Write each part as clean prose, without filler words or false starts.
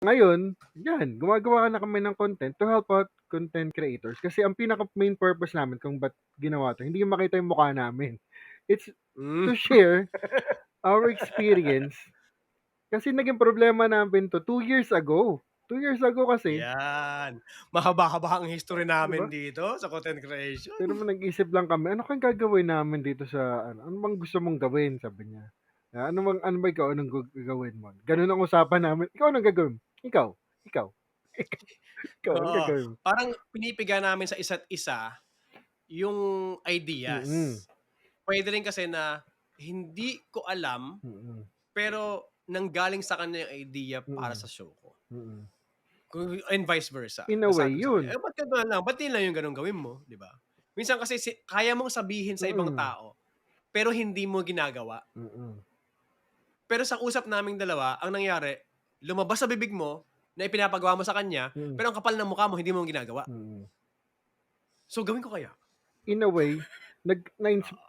Ngayon, yan, gumagawa na kami ng content to help out content creators. Kasi ang pinaka main purpose namin kung ba't ginawa to, hindi yung makita yung mukha namin. It's Hmm. to share our experience. Kasi naging problema namin to 2 years ago. 2 years ago kasi, Yan. Mahaba-haba ang history di ba? namin dito sa content creation. Pero nag-isip lang kami, ano kayang gagawin namin dito sa, ano bang gusto mong gawin, sabi niya. Ano ba ikaw, anong gagawin mo? Ganun ang usapan namin. Ikaw anong gagawin? Ikaw, ikaw, ikaw, anong Oo. gagawin mo? Parang pinipiga namin sa isa't isa yung Mm-mm. ideas. Puwede rin kasi na hindi ko alam, Mm-mm. pero nanggaling sa kanya yung idea para Mm-mm. sa show ko. Mm-mm. And vice versa. In a way, Nasabi ko sa kanya, yun. "Eh, ba't ganun lang? Ba't yun lang yung gano'n gawin mo?" 'Di ba? Minsan kasi kaya mong sabihin sa ibang Mm. tao, pero hindi mo ginagawa. Mm. Pero sa usap naming dalawa, ang nangyari, lumabas sa bibig mo na ipinapagawa mo sa kanya, Mm. pero ang kapal ng mukha mo, hindi mo ginagawa. Mm. So, gawin ko kaya? In a way, Oo.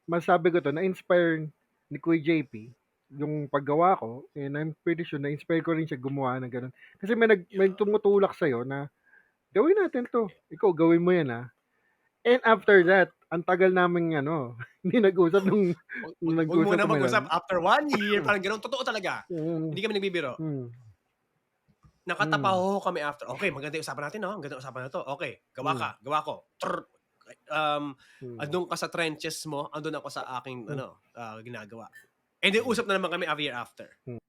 masabi ko to, na-inspire ni Kuya JP yung paggawa ko, and I'm pretty sure na-inspire ko rin siya gumawa ng ganun. Kasi may Yeah. tumutulak sa'yo na, gawin natin to. Ikaw, gawin mo yan, ha. And after that, ang tagal namin, hindi nag-usap nung Wag nag-usap muna kami mag-usap nun. after 1 year, parang gano'n. Totoo talaga. Mm. Hindi kami nagbibiro. Mm. Mm. Nakatapaho kami after. Okay, maganda yung usapan natin, no? Ang ganda ng usapan na 'to. Okay, gawa ka, Mm. gawa ko. Mm. Andun ka sa trenches mo, andun ako sa aking Mm. ginagawa. And then usap na naman kami a year after. Mm.